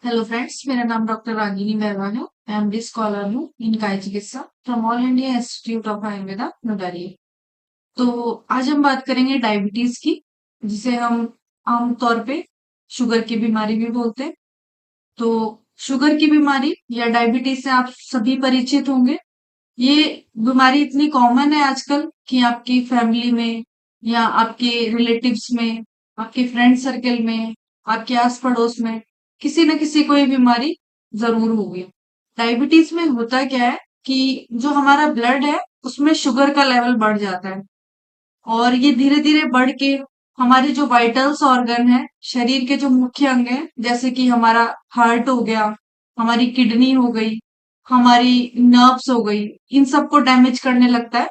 Hello friends, मेरा नाम doctor Ragini Mehra है। मैं एमडी स्कॉलर हूँ इन काय चिकित्सा from all India institute of Ayurveda new Delhi. तो आज हम बात करेंगे डायबिटीज की, जिसे हम आमतौर पे शुगर की बीमारी भी बोलते हैं। तो शुगर की बीमारी या डायबिटीज से आप सभी परिचित होंगे। ये बीमारी इतनी कॉमन है आजकल कि आपकी फैमिली में या आपके रिलेटिव्स में, आपके फ्रेंड सर्कल में, आपके आस पड़ोस में किसी न किसी को ये बीमारी जरूर होगी। डायबिटीज में होता क्या है कि जो हमारा ब्लड है उसमें शुगर का लेवल बढ़ जाता है, और ये धीरे धीरे बढ़ के हमारे जो वाइटल्स ऑर्गन है, शरीर के जो मुख्य अंग हैं, जैसे कि हमारा हार्ट हो गया, हमारी किडनी हो गई, हमारी नर्व्स हो गई, इन सबको डैमेज करने लगता है,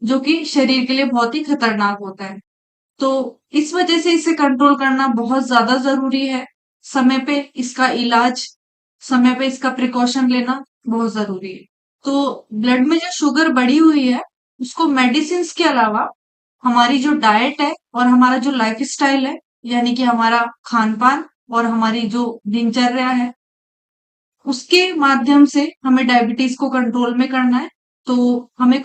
जो कि शरीर के लिए बहुत ही खतरनाक होता है। तो इस वजह से इसे कंट्रोल करना बहुत ज्यादा जरूरी है। समय पे इसका इलाज, समय पे इसका प्रिकॉशन लेना बहुत जरूरी है। तो ब्लड में जो शुगर बढ़ी हुई है, उसको मेडिसिन के अलावा हमारी जो डाइट है और हमारा जो लाइफ स्टाइल है, यानी कि हमारा खान पान और हमारी जो दिनचर्या है, उसके माध्यम से हमें डायबिटीज को कंट्रोल में करना है। तो हमें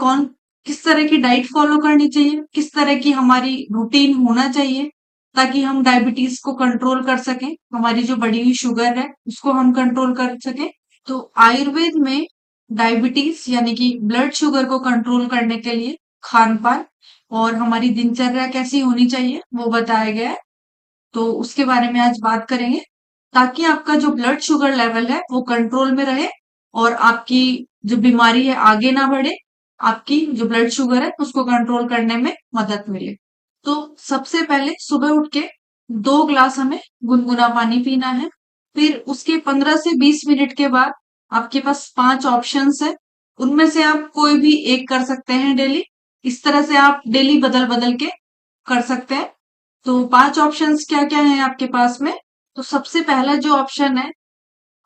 किस तरह की डाइट फॉलो करनी चाहिए, किस तरह की हमारी रूटीन होना चाहिए, ताकि हम डायबिटीज को कंट्रोल कर सकें, हमारी जो बढ़ी हुई शुगर है उसको हम कंट्रोल कर सकें। तो आयुर्वेद में डायबिटीज यानी कि ब्लड शुगर को कंट्रोल करने के लिए खान पान और हमारी दिनचर्या कैसी होनी चाहिए वो बताया गया है। तो उसके बारे में आज बात करेंगे, ताकि आपका जो ब्लड शुगर लेवल है वो कंट्रोल में रहे और आपकी जो बीमारी है आगे ना बढ़े, आपकी जो ब्लड शुगर है उसको कंट्रोल करने में मदद मिले। तो सबसे पहले सुबह उठ के 2 ग्लास हमें गुनगुना पानी पीना है। फिर उसके 15 से 20 मिनट के बाद आपके पास 5 ऑप्शंस है, उनमें से आप कोई भी एक कर सकते हैं डेली। इस तरह से आप डेली बदल बदल के कर सकते हैं। तो 5 ऑप्शंस क्या क्या है आपके पास में? तो सबसे पहला जो ऑप्शन है,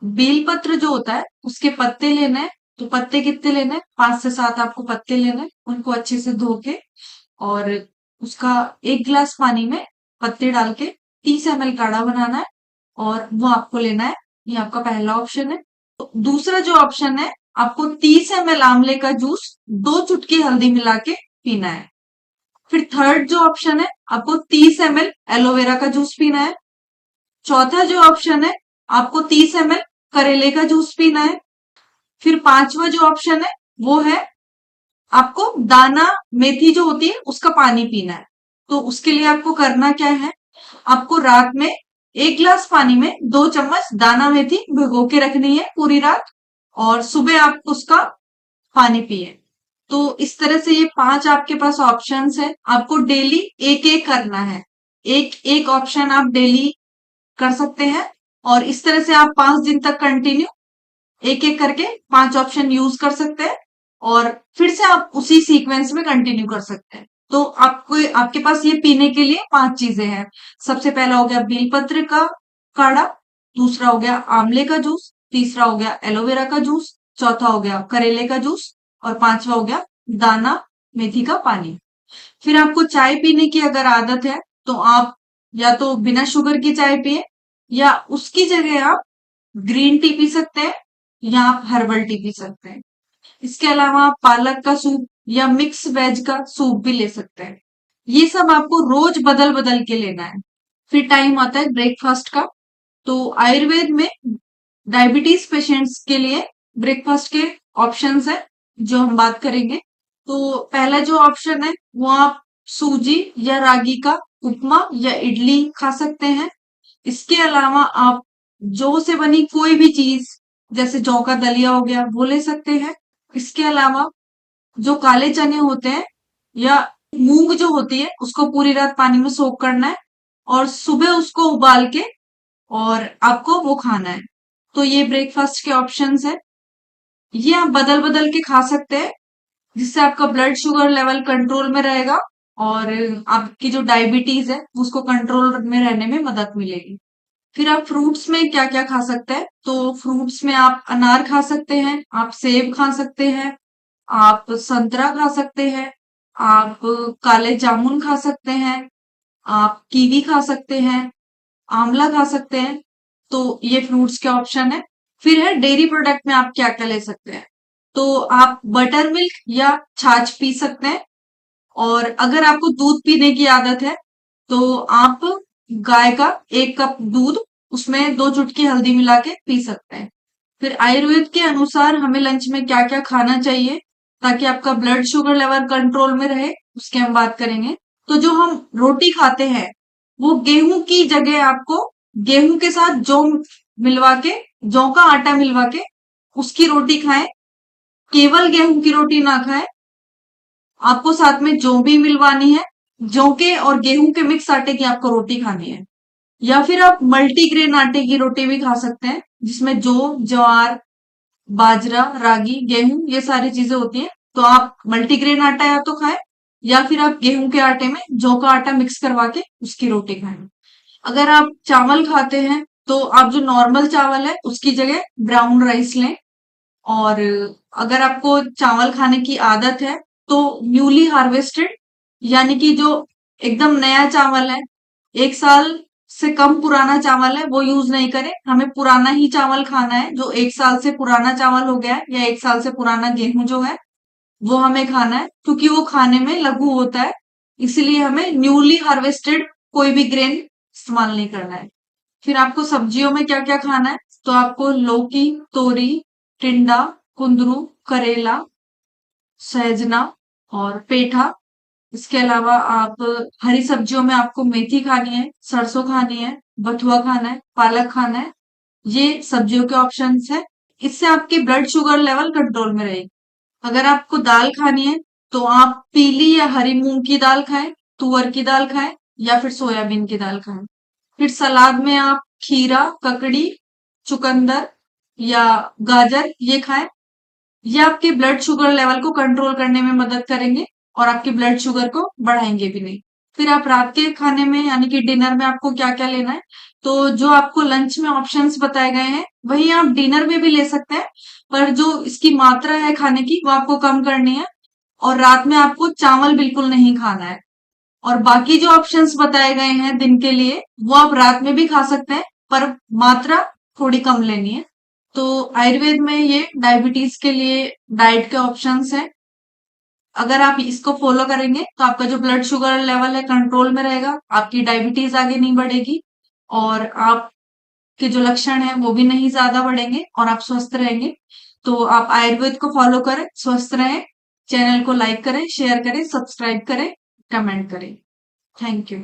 बेलपत्र जो होता है उसके पत्ते लेने हैं। तो पत्ते कितने लेने हैं? 5 से 7 आपको पत्ते लेने हैं, उनको अच्छे से धो के, और उसका 1 गिलास पानी में पत्ते डाल के 30 ml काढ़ा बनाना है, और वो आपको लेना है। ये आपका पहला ऑप्शन है। तो दूसरा जो ऑप्शन है, आपको 30 ml आंवले का जूस 2 चुटकी हल्दी मिला के पीना है। फिर थर्ड जो ऑप्शन है, आपको 30 ml एलोवेरा का जूस पीना है। चौथा जो ऑप्शन है, आपको 30 ml करेले का जूस पीना है। फिर पांचवा जो ऑप्शन है, वो है आपको दाना मेथी जो होती है उसका पानी पीना है। तो उसके लिए आपको करना क्या है, आपको रात में 1 गिलास पानी में 2 चम्मच दाना मेथी भिगो के रखनी है पूरी रात, और सुबह आप उसका पानी पिए। तो इस तरह से ये 5 आपके पास ऑप्शंस है, आपको डेली एक एक करना है। एक एक ऑप्शन आप डेली कर सकते हैं, और इस तरह से आप 5 दिन तक कंटिन्यू एक एक करके 5 ऑप्शन यूज कर सकते हैं, और फिर से आप उसी सीक्वेंस में कंटिन्यू कर सकते हैं। तो आपको आपके पास ये पीने के लिए 5 चीजें हैं। सबसे पहला हो गया बेलपत्र का काढ़ा, दूसरा हो गया आंवले का जूस, तीसरा हो गया एलोवेरा का जूस, चौथा हो गया करेले का जूस, और पांचवा हो गया दाना मेथी का पानी। फिर आपको चाय पीने की अगर आदत है, तो आप या तो बिना शुगर की चाय पिए, या उसकी जगह आप ग्रीन टी पी सकते हैं, या आप हर्बल टी पी सकते हैं। इसके अलावा आप पालक का सूप या मिक्स वेज का सूप भी ले सकते हैं। ये सब आपको रोज बदल बदल के लेना है। फिर टाइम आता है ब्रेकफास्ट का। तो आयुर्वेद में डायबिटीज पेशेंट्स के लिए ब्रेकफास्ट के ऑप्शंस है, जो हम बात करेंगे। तो पहला जो ऑप्शन है, वो आप सूजी या रागी का उपमा या इडली खा सकते हैं। इसके अलावा आप जौ से बनी कोई भी चीज, जैसे जौ का दलिया हो गया, वो ले सकते हैं। इसके अलावा जो काले चने होते हैं या मूंग जो होती है, उसको पूरी रात पानी में सोक करना है, और सुबह उसको उबाल के और आपको वो खाना है। तो ये ब्रेकफास्ट के ऑप्शंस है। ये आप बदल बदल के खा सकते हैं, जिससे आपका ब्लड शुगर लेवल कंट्रोल में रहेगा, और आपकी जो डायबिटीज है उसको कंट्रोल में रहने में मदद मिलेगी। फिर आप फ्रूट्स में क्या क्या खा सकते हैं? तो फ्रूट्स में आप अनार खा सकते हैं, आप सेब खा सकते हैं, आप संतरा खा सकते हैं, आप काले जामुन खा सकते हैं, आप कीवी खा सकते हैं, आंवला खा सकते हैं। तो ये फ्रूट्स के ऑप्शन है। फिर है डेयरी प्रोडक्ट में आप क्या क्या ले सकते हैं। तो आप बटर मिल्क या छाछ पी सकते हैं। और अगर आपको दूध पीने की आदत है तो आप गाय का 1 कप दूध, उसमें 2 चुटकी हल्दी मिला के पी सकते हैं। फिर आयुर्वेद के अनुसार हमें लंच में क्या क्या खाना चाहिए ताकि आपका ब्लड शुगर लेवल कंट्रोल में रहे, उसकी हम बात करेंगे। तो जो हम रोटी खाते हैं वो गेहूं की जगह आपको गेहूं के साथ जौ मिलवा के, जौ का आटा मिलवा के उसकी रोटी खाएं। केवल गेहूं की रोटी ना खाएं, आपको साथ में जौ भी मिलवानी है। जौ के और गेहूं के मिक्स आटे की आपको रोटी खानी है। या फिर आप मल्टीग्रेन आटे की रोटी भी खा सकते हैं जिसमें जौ, ज्वार, बाजरा, रागी, गेहूं ये सारी चीजें होती हैं। तो आप मल्टीग्रेन आटा या तो खाएं या फिर आप गेहूं के आटे में जौ का आटा मिक्स करवा के उसकी रोटी खाएं। अगर आप चावल खाते हैं तो आप जो नॉर्मल चावल है उसकी जगह ब्राउन राइस लें। और अगर आपको चावल खाने की आदत है तो न्यूली हार्वेस्टेड, यानी कि जो एकदम नया चावल है, 1 साल से कम पुराना चावल है, वो यूज नहीं करें। हमें पुराना ही चावल खाना है। जो 1 साल से पुराना चावल हो गया है या 1 साल से पुराना गेहूं जो है वो हमें खाना है, क्योंकि वो खाने में लघु होता है। इसीलिए हमें न्यूली हार्वेस्टेड कोई भी ग्रेन इस्तेमाल नहीं करना है। फिर आपको सब्जियों में क्या क्या खाना है। तो आपको लौकी, तोरी, टिंडा, कुंदरू, करेला, सहजना और पेठा। इसके अलावा आप हरी सब्जियों में आपको मेथी खानी है, सरसों खानी है, बथुआ खाना है, पालक खाना है। ये सब्जियों के ऑप्शंस है। इससे आपकी ब्लड शुगर लेवल कंट्रोल में रहेगी। अगर आपको दाल खानी है तो आप पीली या हरी मूंग की दाल खाएं, तुअर की दाल खाएं या फिर सोयाबीन की दाल खाएं। फिर सलाद में आप खीरा, ककड़ी, चुकंदर या गाजर ये खाएं। ये आपके ब्लड शुगर लेवल को कंट्रोल करने में मदद करेंगे और आपके ब्लड शुगर को बढ़ाएंगे भी नहीं। फिर आप रात के खाने में यानी कि डिनर में आपको क्या क्या लेना है। तो जो आपको लंच में ऑप्शंस बताए गए हैं वही आप डिनर में भी ले सकते हैं, पर जो इसकी मात्रा है खाने की वो आपको कम करनी है। और रात में आपको चावल बिल्कुल नहीं खाना है। और बाकी जो ऑप्शंस बताए गए हैं दिन के लिए वो आप रात में भी खा सकते हैं, पर मात्रा थोड़ी कम लेनी है। तो आयुर्वेद में ये डायबिटीज के लिए डाइट के ऑप्शंस हैं। अगर आप इसको फॉलो करेंगे तो आपका जो ब्लड शुगर लेवल है कंट्रोल में रहेगा, आपकी डायबिटीज आगे नहीं बढ़ेगी और आपके जो लक्षण है वो भी नहीं ज्यादा बढ़ेंगे और आप स्वस्थ रहेंगे। तो आप आयुर्वेद को फॉलो करें, स्वस्थ रहें। चैनल को लाइक करें, शेयर करें, सब्सक्राइब करें, कमेंट करें। Thank you.